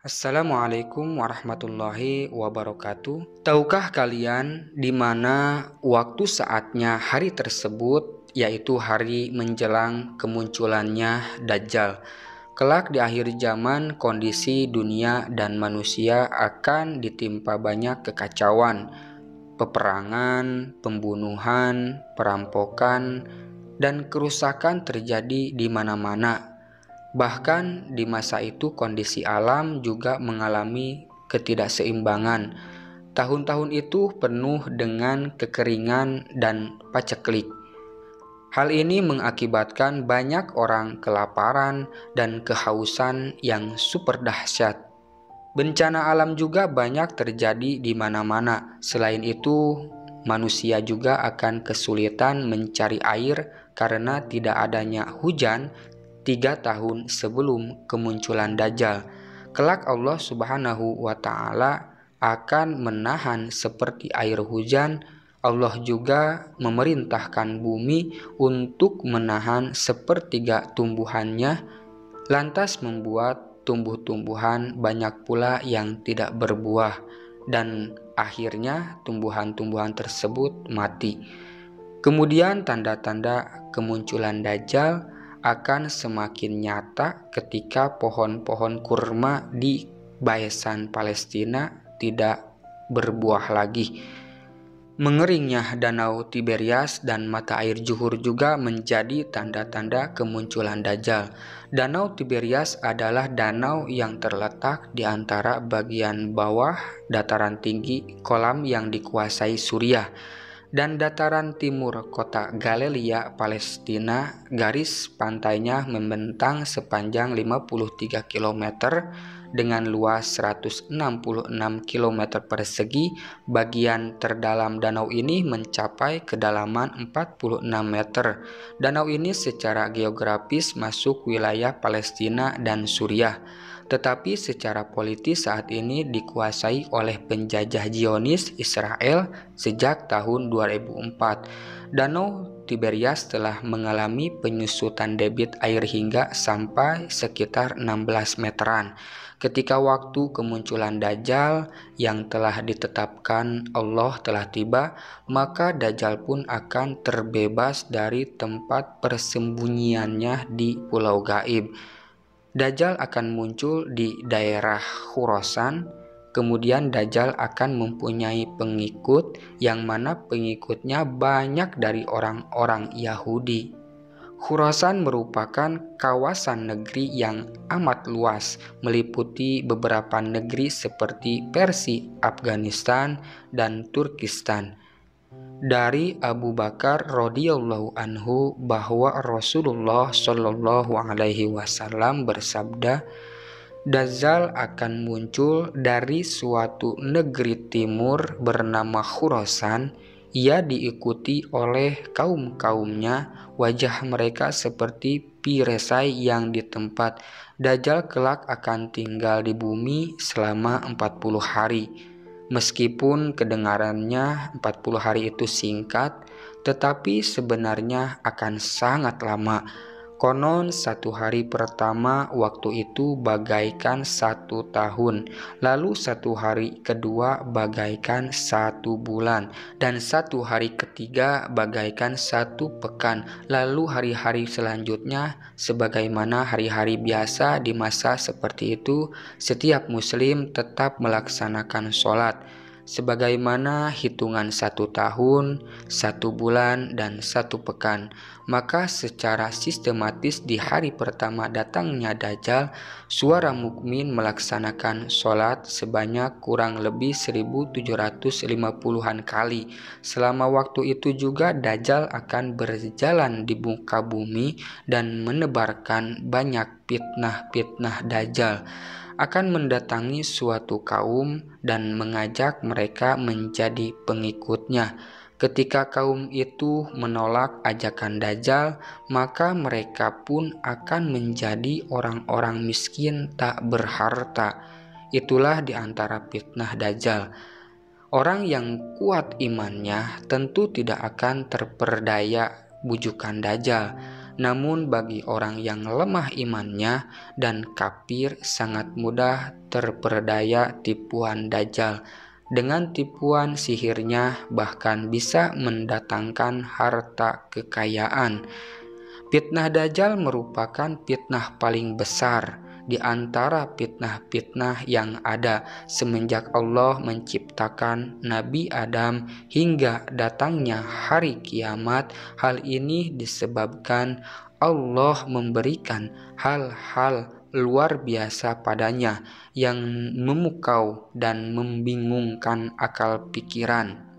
Assalamualaikum warahmatullahi wabarakatuh. Tahukah kalian di mana waktu saatnya hari tersebut, yaitu hari menjelang kemunculannya Dajjal? Kelak di akhir zaman, kondisi dunia dan manusia akan ditimpa banyak kekacauan, peperangan, pembunuhan, perampokan, dan kerusakan terjadi di mana-mana. Bahkan di masa itu kondisi alam juga mengalami ketidakseimbangan. Tahun-tahun itu penuh dengan kekeringan dan paceklik. Hal ini mengakibatkan banyak orang kelaparan dan kehausan yang super dahsyat. Bencana alam juga banyak terjadi di mana-mana. Selain itu, manusia juga akan kesulitan mencari air karena tidak adanya hujan 3 tahun sebelum kemunculan Dajjal. Kelak Allah Subhanahu wa Ta'ala akan menahan seperti air hujan. Allah juga memerintahkan bumi untuk menahan sepertiga tumbuhannya, lantas membuat tumbuh-tumbuhan banyak pula yang tidak berbuah, dan akhirnya tumbuhan-tumbuhan tersebut mati. Kemudian tanda-tanda kemunculan Dajjal akan semakin nyata ketika pohon-pohon kurma di Baisan Palestina tidak berbuah lagi. Mengeringnya Danau Tiberias dan mata air Juhur juga menjadi tanda-tanda kemunculan Dajjal. Danau Tiberias adalah danau yang terletak di antara bagian bawah dataran tinggi kolam yang dikuasai Suriah dan dataran timur kota Galilea, Palestina. Garis pantainya membentang sepanjang 53 km dengan luas 166 km persegi. Bagian terdalam danau ini mencapai kedalaman 46 meter. Danau ini secara geografis masuk wilayah Palestina dan Suriah, tetapi secara politis saat ini dikuasai oleh penjajah Zionis Israel sejak tahun 2004. Danau Tiberias telah mengalami penyusutan debit air hingga sampai sekitar 16 meteran. Ketika waktu kemunculan Dajjal yang telah ditetapkan Allah telah tiba, maka Dajjal pun akan terbebas dari tempat persembunyiannya di Pulau Gaib. Dajjal akan muncul di daerah Khurasan. Kemudian Dajjal akan mempunyai pengikut yang mana pengikutnya banyak dari orang-orang Yahudi. Khurasan merupakan kawasan negeri yang amat luas, meliputi beberapa negeri seperti Persia, Afghanistan, dan Turkistan. Dari Abu Bakar radhiyallahu anhu bahwa Rasulullah shallallahu alaihi wasallam bersabda, Dajjal akan muncul dari suatu negeri timur bernama Khurasan. Ia diikuti oleh kaum-kaumnya, wajah mereka seperti perisai yang ditempat. Dajjal kelak akan tinggal di bumi selama 40 hari. Meskipun kedengarannya 40 hari itu singkat, tetapi sebenarnya akan sangat lama. Konon 1 hari pertama waktu itu bagaikan 1 tahun, lalu 1 hari kedua bagaikan 1 bulan, dan 1 hari ketiga bagaikan 1 pekan, lalu hari-hari selanjutnya sebagaimana hari-hari biasa. Di masa seperti itu, setiap muslim tetap melaksanakan sholat sebagaimana hitungan 1 tahun, 1 bulan, dan 1 pekan. Maka secara sistematis di hari pertama datangnya Dajjal, suara mukmin melaksanakan sholat sebanyak kurang lebih 1750-an kali. Selama waktu itu juga Dajjal akan berjalan di muka bumi dan menebarkan banyak fitnah-fitnah. Dajjal akan mendatangi suatu kaum dan mengajak mereka menjadi pengikutnya. Ketika kaum itu menolak ajakan Dajjal, maka mereka pun akan menjadi orang-orang miskin tak berharta. Itulah di antara fitnah Dajjal. Orang yang kuat imannya tentu tidak akan terperdaya bujukan Dajjal. Namun bagi orang yang lemah imannya dan kafir sangat mudah terperdaya tipuan Dajjal. Dengan tipuan sihirnya bahkan bisa mendatangkan harta kekayaan. Fitnah Dajjal merupakan fitnah paling besar di antara fitnah-fitnah yang ada semenjak Allah menciptakan Nabi Adam hingga datangnya hari kiamat. Hal ini disebabkan Allah memberikan hal-hal luar biasa padanya yang memukau dan membingungkan akal pikiran.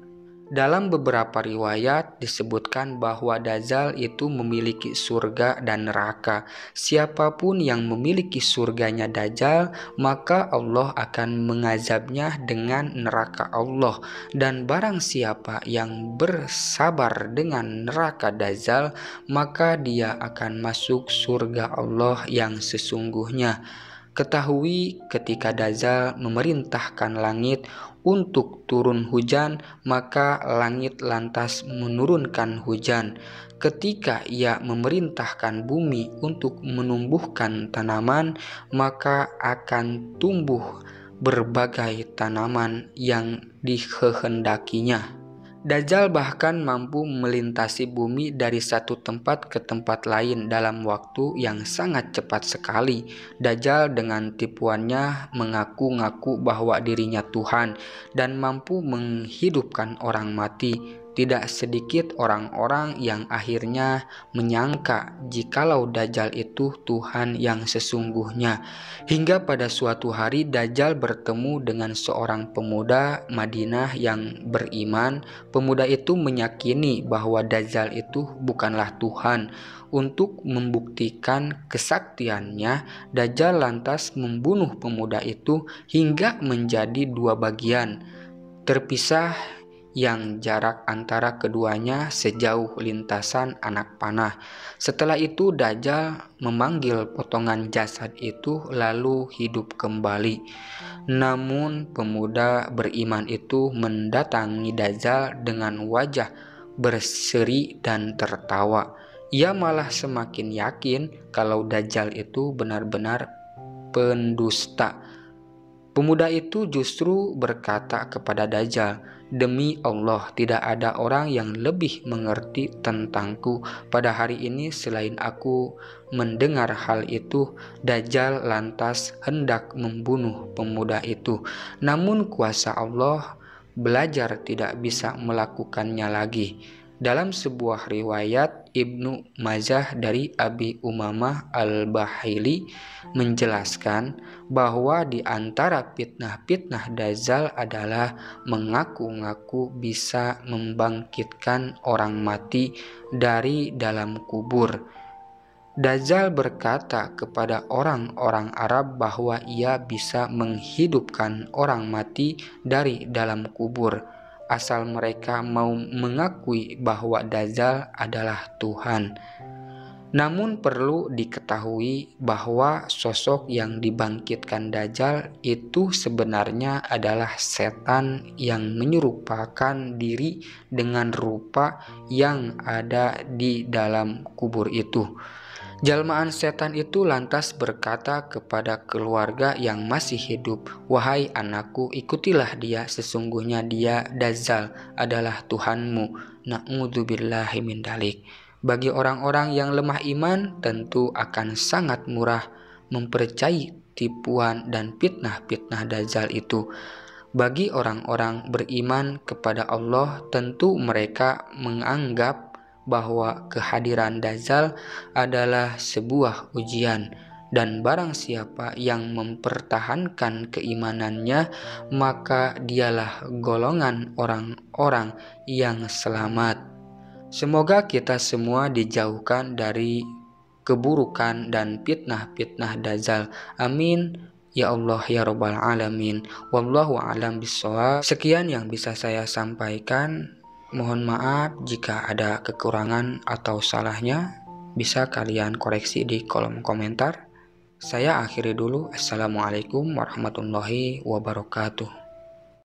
Dalam beberapa riwayat disebutkan bahwa Dajjal itu memiliki surga dan neraka. Siapapun yang memiliki surganya Dajjal, maka Allah akan mengazabnya dengan neraka Allah. Dan barang siapa yang bersabar dengan neraka Dajjal, maka dia akan masuk surga Allah yang sesungguhnya. Ketahui ketika Dajjal memerintahkan langit untuk turun hujan, maka langit lantas menurunkan hujan. Ketika ia memerintahkan bumi untuk menumbuhkan tanaman, maka akan tumbuh berbagai tanaman yang dikehendakinya. Dajjal bahkan mampu melintasi bumi dari satu tempat ke tempat lain dalam waktu yang sangat cepat sekali. Dajjal dengan tipuannya mengaku-ngaku bahwa dirinya Tuhan dan mampu menghidupkan orang mati. Tidak sedikit orang-orang yang akhirnya menyangka jikalau Dajjal itu Tuhan yang sesungguhnya. Hingga pada suatu hari Dajjal bertemu dengan seorang pemuda Madinah yang beriman. Pemuda itu meyakini bahwa Dajjal itu bukanlah Tuhan. Untuk membuktikan kesaktiannya, Dajjal lantas membunuh pemuda itu hingga menjadi dua bagian, terpisah yang jarak antara keduanya sejauh lintasan anak panah. Setelah itu Dajjal memanggil potongan jasad itu lalu hidup kembali. Namun pemuda beriman itu mendatangi Dajjal dengan wajah berseri dan tertawa. Ia malah semakin yakin kalau Dajjal itu benar-benar pendusta. Pemuda itu justru berkata kepada Dajjal, "Demi Allah, tidak ada orang yang lebih mengerti tentangku pada hari ini selain aku." Mendengar hal itu, Dajjal lantas hendak membunuh pemuda itu. Namun kuasa Allah belajar tidak bisa melakukannya lagi. Dalam sebuah riwayat Ibnu Majah dari Abi Umamah Al-Bahili menjelaskan bahwa di antara fitnah-fitnah Dajjal adalah mengaku-ngaku bisa membangkitkan orang mati dari dalam kubur. Dajjal berkata kepada orang-orang Arab bahwa ia bisa menghidupkan orang mati dari dalam kubur, asal mereka mau mengakui bahwa Dajjal adalah Tuhan. Namun perlu diketahui bahwa sosok yang dibangkitkan Dajjal itu sebenarnya adalah setan yang menyerupakan diri dengan rupa yang ada di dalam kubur itu. Jalmaan setan itu lantas berkata kepada keluarga yang masih hidup, "Wahai anakku, ikutilah dia, sesungguhnya dia Dajjal adalah Tuhanmu." Na'udzubillahi min dalik. Bagi orang-orang yang lemah iman tentu akan sangat murah mempercayai tipuan dan fitnah-fitnah Dajjal itu. Bagi orang-orang beriman kepada Allah tentu mereka menganggap bahwa kehadiran Dajjal adalah sebuah ujian, dan barang siapa yang mempertahankan keimanannya maka dialah golongan orang-orang yang selamat. Semoga kita semua dijauhkan dari keburukan dan fitnah-fitnah Dajjal. Amin ya Allah ya Rabbal Alamin. Wallahu a'lam bishawab. Sekian yang bisa saya sampaikan. Mohon maaf jika ada kekurangan atau salahnya, bisa kalian koreksi di kolom komentar. Saya akhiri dulu. Assalamualaikum warahmatullahi wabarakatuh.